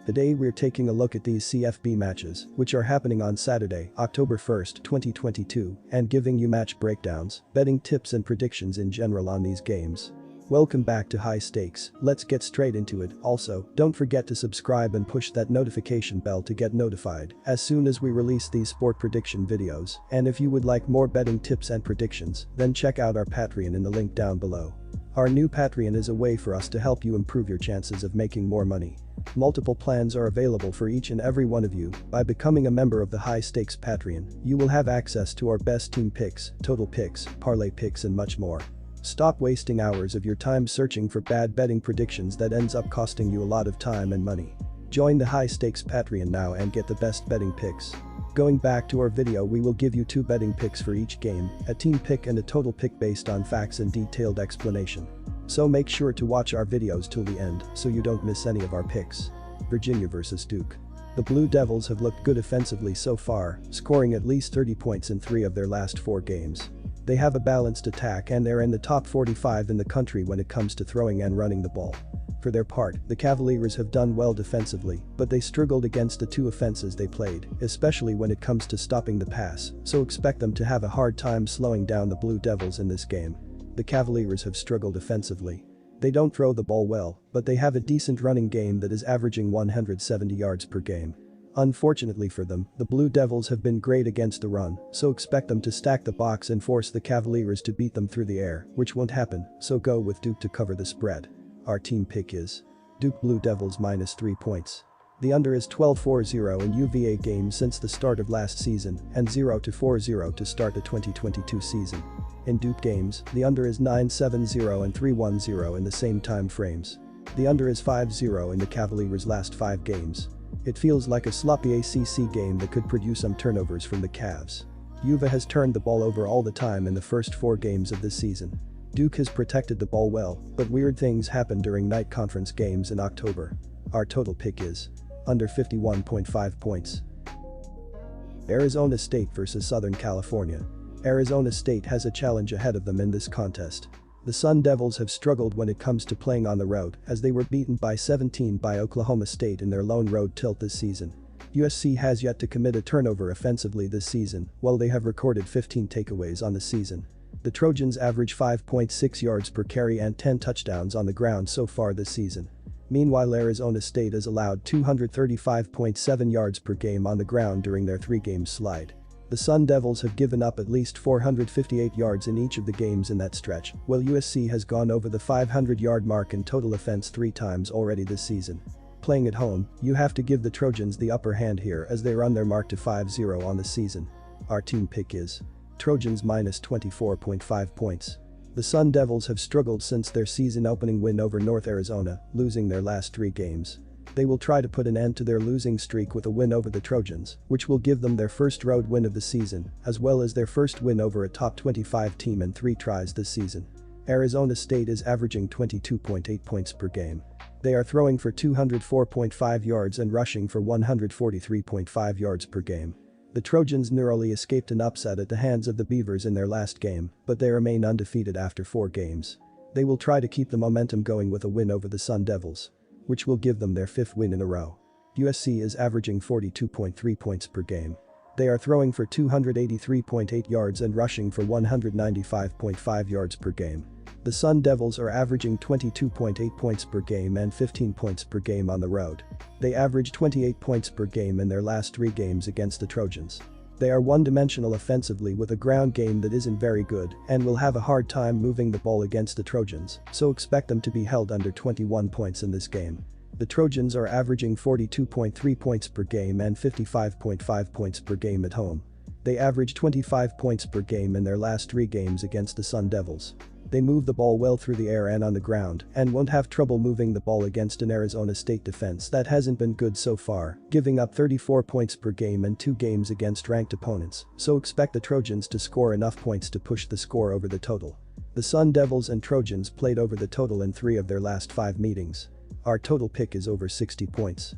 Today we're taking a look at these CFB matches, which are happening on Saturday, October 1st, 2022, and giving you match breakdowns, betting tips and predictions in general on these games. Welcome back to High Stakes, let's get straight into it. Also, don't forget to subscribe and push that notification bell to get notified as soon as we release these sport prediction videos, and if you would like more betting tips and predictions, then check out our Patreon in the link down below. Our new Patreon is a way for us to help you improve your chances of making more money. Multiple plans are available for each and every one of you. By becoming a member of the High Stakes Patreon, you will have access to our best team picks, total picks, parlay picks and much more. Stop wasting hours of your time searching for bad betting predictions that ends up costing you a lot of time and money. Join the High Stakes Patreon now and get the best betting picks. Going back to our video, we will give you 2 betting picks for each game, a team pick and a total pick based on facts and detailed explanation. So make sure to watch our videos till the end so you don't miss any of our picks. Virginia vs Duke. The Blue Devils have looked good offensively so far, scoring at least 30 points in 3 of their last 4 games. They have a balanced attack and they're in the top 45 in the country when it comes to throwing and running the ball. For their part, the Cavaliers have done well defensively, but they struggled against the 2 offenses they played, especially when it comes to stopping the pass, so expect them to have a hard time slowing down the Blue Devils in this game. The Cavaliers have struggled offensively. They don't throw the ball well, but they have a decent running game that is averaging 170 yards per game. Unfortunately for them, the Blue Devils have been great against the run, so expect them to stack the box and force the Cavaliers to beat them through the air, which won't happen, so go with Duke to cover the spread. Our team pick is Duke Blue Devils -3 points. The under is 12-4-0 in UVA games since the start of last season and 0-4-0 to start the 2022 season. In Duke games, the under is 9-7-0 and 3-1-0 in the same time frames. The under is 5-0 in the Cavaliers' last 5 games. It feels like a sloppy ACC game that could produce some turnovers from the Cavs. UVA has turned the ball over all the time in the first 4 games of this season. Duke has protected the ball well, but weird things happen during night conference games in October. Our total pick is under 51.5 points. Arizona State vs Southern California. Arizona State has a challenge ahead of them in this contest. The Sun Devils have struggled when it comes to playing on the road as they were beaten by 17 by Oklahoma State in their lone road tilt this season. USC has yet to commit a turnover offensively this season, while they have recorded 15 takeaways on the season. The Trojans average 5.6 yards per carry and 10 touchdowns on the ground so far this season. Meanwhile, Arizona State has allowed 235.7 yards per game on the ground during their 3-game slide. The Sun Devils have given up at least 458 yards in each of the games in that stretch, while USC has gone over the 500-yard mark in total offense 3 times already this season. Playing at home, you have to give the Trojans the upper hand here as they run their mark to 5-0 on the season. Our team pick is Trojans -24.5 points. The Sun Devils have struggled since their season-opening win over North Arizona, losing their last 3 games. They will try to put an end to their losing streak with a win over the Trojans, which will give them their first road win of the season, as well as their first win over a top 25 team in 3 tries this season. Arizona State is averaging 22.8 points per game. They are throwing for 204.5 yards and rushing for 143.5 yards per game. The Trojans narrowly escaped an upset at the hands of the Beavers in their last game, but they remain undefeated after 4 games. They will try to keep the momentum going with a win over the Sun Devils, which will give them their 5th win in a row. USC is averaging 42.3 points per game. They are throwing for 283.8 yards and rushing for 195.5 yards per game. The Sun Devils are averaging 22.8 points per game and 15 points per game on the road. They average 28 points per game in their last 3 games against the Trojans. They are one-dimensional offensively with a ground game that isn't very good and will have a hard time moving the ball against the Trojans, so expect them to be held under 21 points in this game. The Trojans are averaging 42.3 points per game and 55.5 points per game at home. They average 25 points per game in their last 3 games against the Sun Devils. They move the ball well through the air and on the ground and won't have trouble moving the ball against an Arizona State defense that hasn't been good so far, giving up 34 points per game in 2 games against ranked opponents, so expect the Trojans to score enough points to push the score over the total. The Sun Devils and Trojans played over the total in 3 of their last 5 meetings. Our total pick is over 60 points.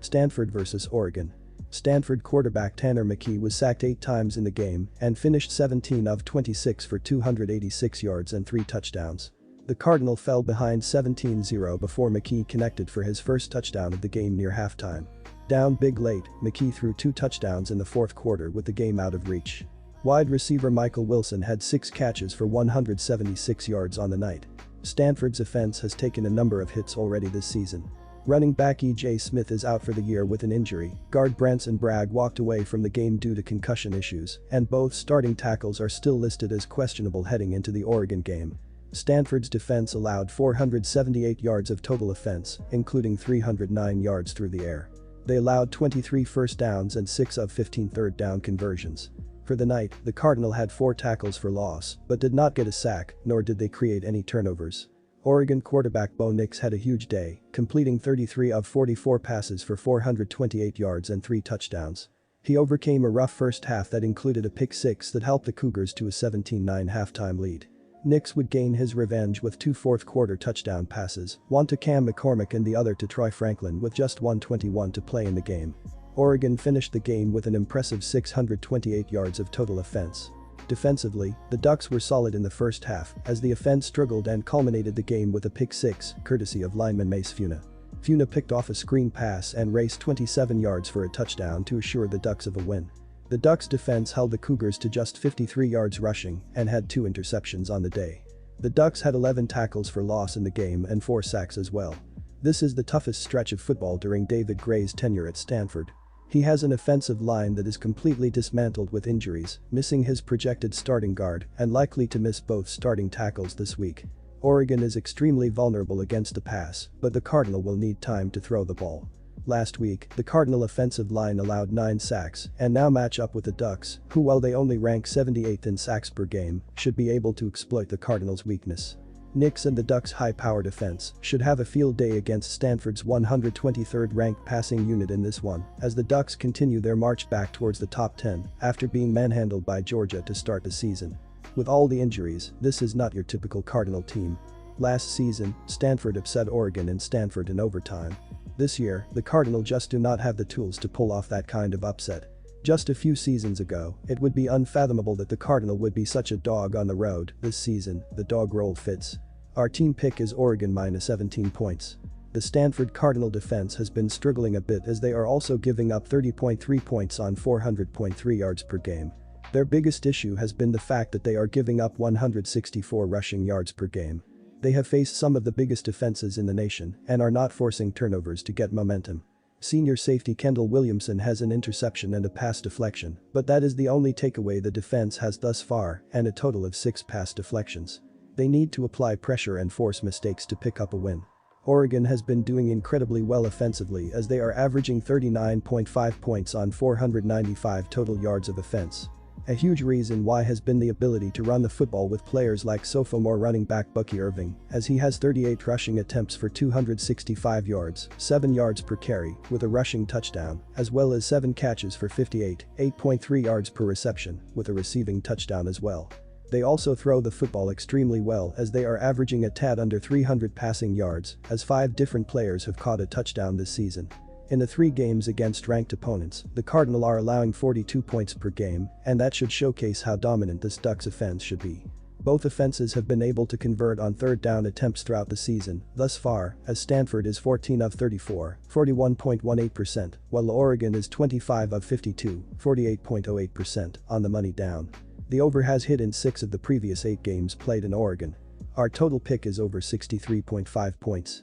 Stanford vs Oregon. Stanford quarterback Tanner McKee was sacked 8 times in the game and finished 17 of 26 for 286 yards and 3 touchdowns. The Cardinal fell behind 17-0 before McKee connected for his first touchdown of the game near halftime. Down big late, McKee threw 2 touchdowns in the fourth quarter with the game out of reach. Wide receiver Michael Wilson had 6 catches for 176 yards on the night. Stanford's offense has taken a number of hits already this season. Running back E.J. Smith is out for the year with an injury, guard Branson Bragg walked away from the game due to concussion issues, and both starting tackles are still listed as questionable heading into the Oregon game. Stanford's defense allowed 478 yards of total offense, including 309 yards through the air. They allowed 23 first downs and 6 of 15 third down conversions. For the night, the Cardinal had 4 tackles for loss, but did not get a sack, nor did they create any turnovers. Oregon quarterback Bo Nix had a huge day, completing 33 of 44 passes for 428 yards and 3 touchdowns. He overcame a rough first half that included a pick six that helped the Cougars to a 17-9 halftime lead. Nix would gain his revenge with 2 fourth-quarter touchdown passes, one to Cam McCormick and the other to Troy Franklin with just 1:21 to play in the game. Oregon finished the game with an impressive 628 yards of total offense. Defensively, the Ducks were solid in the first half as the offense struggled and culminated the game with a pick six, courtesy of lineman Mace Funa. Funa picked off a screen pass and raced 27 yards for a touchdown to assure the Ducks of a win. The Ducks' defense held the Cougars to just 53 yards rushing and had 2 interceptions on the day. The Ducks had 11 tackles for loss in the game and 4 sacks as well. This is the toughest stretch of football during David Gray's tenure at Stanford. He has an offensive line that is completely dismantled with injuries, missing his projected starting guard and likely to miss both starting tackles this week. Oregon is extremely vulnerable against the pass, but the Cardinal will need time to throw the ball. Last week, the Cardinal offensive line allowed 9 sacks and now match up with the Ducks, who while they only rank 78th in sacks per game, should be able to exploit the Cardinals' weakness. Nix and the Ducks' high-powered offense should have a field day against Stanford's 123rd ranked passing unit in this one, as the Ducks continue their march back towards the top 10 after being manhandled by Georgia to start the season. With all the injuries, this is not your typical Cardinal team. Last season, Stanford upset Oregon and Stanford in overtime. This year, the Cardinal just do not have the tools to pull off that kind of upset. Just a few seasons ago, it would be unfathomable that the Cardinal would be such a dog on the road. This season, the dog role fits. Our team pick is Oregon minus 17 points. The Stanford Cardinal defense has been struggling a bit as they are also giving up 30.3 points on 400.3 yards per game. Their biggest issue has been the fact that they are giving up 164 rushing yards per game. They have faced some of the biggest defenses in the nation and are not forcing turnovers to get momentum. Senior safety Kendall Williamson has an interception and a pass deflection, but that is the only takeaway the defense has thus far and a total of 6 pass deflections. They need to apply pressure and force mistakes to pick up a win. Oregon has been doing incredibly well offensively as they are averaging 39.5 points on 495 total yards of offense. A huge reason why has been the ability to run the football with players like sophomore running back Bucky Irving, as he has 38 rushing attempts for 265 yards, 7 yards per carry, with a rushing touchdown, as well as 7 catches for 58, 8.3 yards per reception, with a receiving touchdown as well. They also throw the football extremely well as they are averaging a tad under 300 passing yards, as 5 different players have caught a touchdown this season. In the 3 games against ranked opponents, the Cardinal are allowing 42 points per game, and that should showcase how dominant this Ducks offense should be. Both offenses have been able to convert on third down attempts throughout the season, thus far, as Stanford is 14 of 34, 41.18%, while Oregon is 25 of 52, 48.08% on the money down. The over has hit in 6 of the previous 8 games played in Oregon. Our total pick is over 63.5 points.